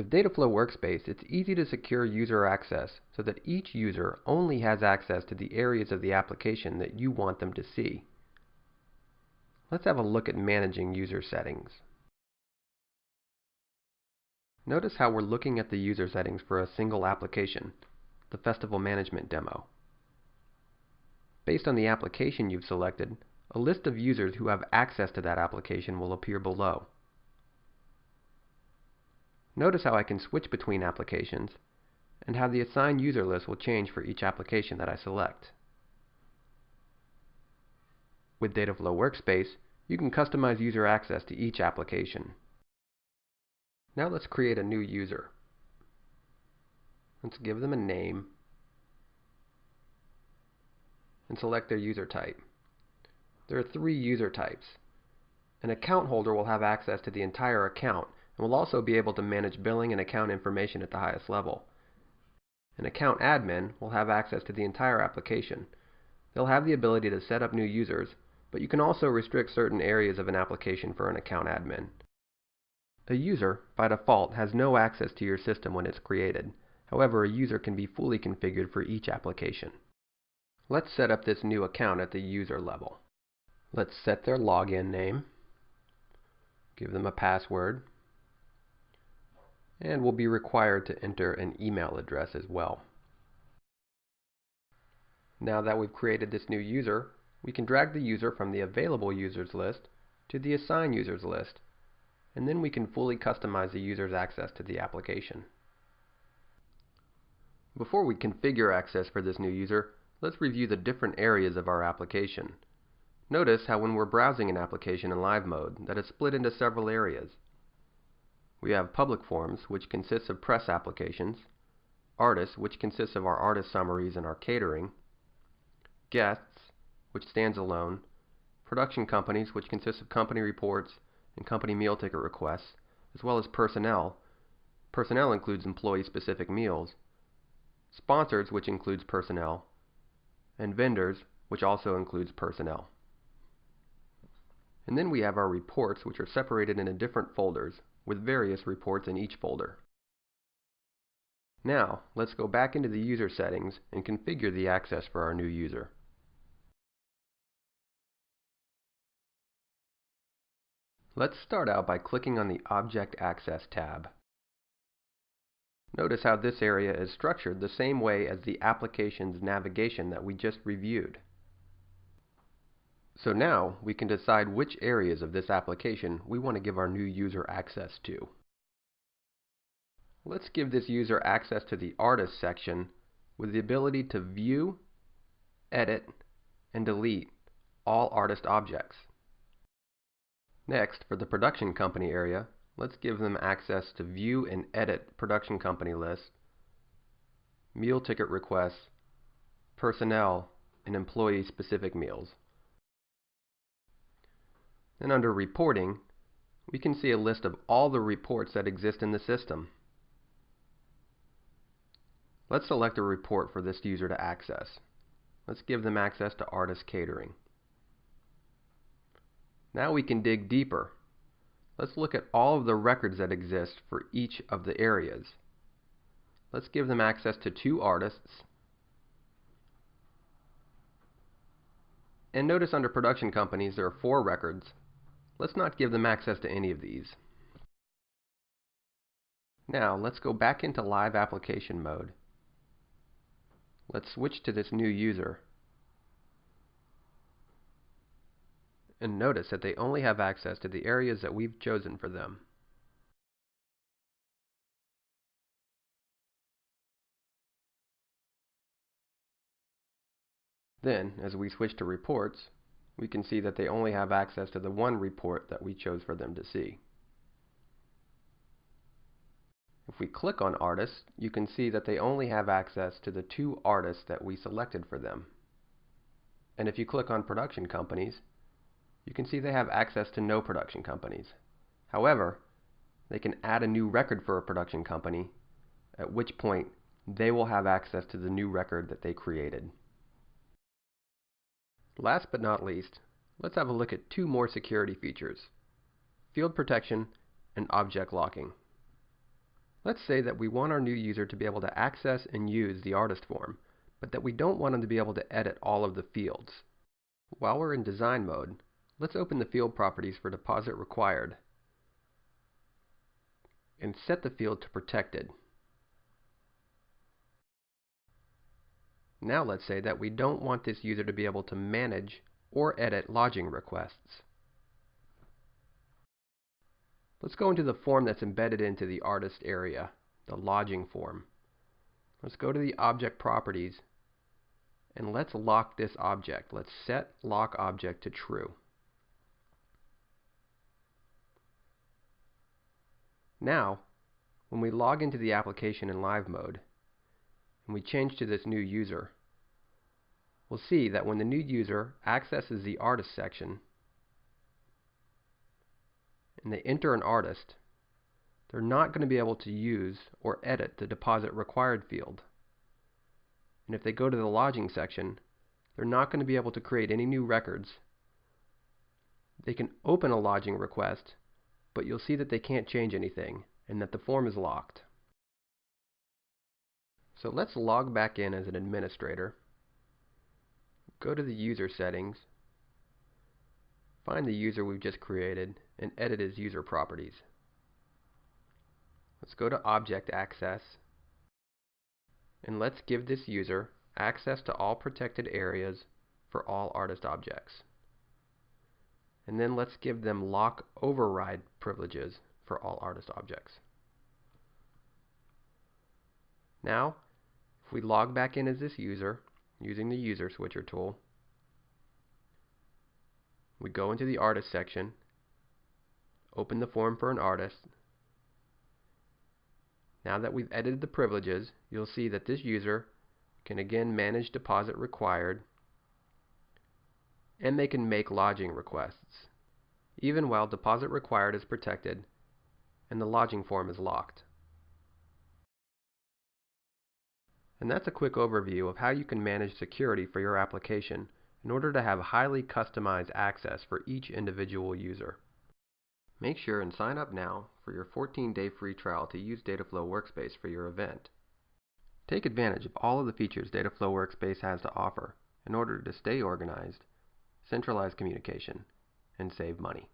With Dataflow Workspace, it's easy to secure user access so that each user only has access to the areas of the application that you want them to see. Let's have a look at managing user settings. Notice how we're looking at the user settings for a single application, the Festival Management demo. Based on the application you've selected, a list of users who have access to that application will appear below. Notice how I can switch between applications and how the assigned user list will change for each application that I select. With Dataflow Workspace, you can customize user access to each application. Now let's create a new user. Let's give them a name and select their user type. There are 3 user types. An account holder will have access to the entire account and will also be able to manage billing and account information at the highest level. An account admin will have access to the entire application. They'll have the ability to set up new users, but you can also restrict certain areas of an application for an account admin. A user, by default, has no access to your system when it's created. However, a user can be fully configured for each application. Let's set up this new account at the user level. Let's set their login name, give them a password, and we'll be required to enter an email address as well. Now that we've created this new user, we can drag the user from the available users list to the assigned users list, and then we can fully customize the user's access to the application. Before we configure access for this new user, let's review the different areas of our application. Notice how when we're browsing an application in live mode that it's split into several areas. We have public forums, which consists of press applications, artists, which consists of our artist summaries and our catering, guests, which stands alone, production companies, which consists of company reports and company meal ticket requests, as well as personnel. Personnel includes employee-specific meals, sponsors, which includes personnel, and vendors, which also includes personnel. And then we have our reports, which are separated into different folders, with various reports in each folder. Now, let's go back into the user settings and configure the access for our new user. Let's start out by clicking on the Object Access tab. Notice how this area is structured the same way as the application's navigation that we just reviewed. So now we can decide which areas of this application we want to give our new user access to. Let's give this user access to the Artist section with the ability to view, edit, and delete all artist objects. Next, for the Production Company area, let's give them access to view and edit production company lists, meal ticket requests, personnel, and employee-specific meals. Then under Reporting, we can see a list of all the reports that exist in the system. Let's select a report for this user to access. Let's give them access to Artist Catering. Now we can dig deeper. Let's look at all of the records that exist for each of the areas. Let's give them access to 2 artists. And notice under Production Companies there are 4 records. Let's not give them access to any of these. Now let's go back into live application mode. Let's switch to this new user. And notice that they only have access to the areas that we've chosen for them. Then, as we switch to reports, we can see that they only have access to the one report that we chose for them to see. If we click on Artists, you can see that they only have access to the 2 artists that we selected for them. And if you click on Production Companies, you can see they have access to no production companies. However, they can add a new record for a production company, at which point they will have access to the new record that they created. Last but not least, let's have a look at 2 more security features: field protection and object locking. Let's say that we want our new user to be able to access and use the artist form, but that we don't want them to be able to edit all of the fields. While we're in design mode, let's open the field properties for deposit required and set the field to protected. Now let's say that we don't want this user to be able to manage or edit lodging requests. Let's go into the form that's embedded into the artist area, the lodging form. Let's go to the object properties and let's lock this object. Let's set lock object to true. Now, when we log into the application in live mode and we change to this new user, we'll see that when the new user accesses the artist section and they enter an artist, they're not going to be able to use or edit the deposit required field. And if they go to the lodging section, they're not going to be able to create any new records. They can open a lodging request, but you'll see that they can't change anything and that the form is locked. So let's log back in as an administrator. Go to the user settings, find the user we've just created, and edit his user properties. Let's go to Object Access, and let's give this user access to all protected areas for all artist objects. And then let's give them lock override privileges for all artist objects. Now, if we log back in as this user using the user switcher tool, we go into the artist section, open the form for an artist. Now that we've edited the privileges, you'll see that this user can again manage deposit required, and they can make lodging requests, even while deposit required is protected and the lodging form is locked. And that's a quick overview of how you can manage security for your application in order to have highly customized access for each individual user. Make sure and sign up now for your 14-day free trial to use Dataflow Workspace for your event. Take advantage of all of the features Dataflow Workspace has to offer in order to stay organized, centralize communication, and save money.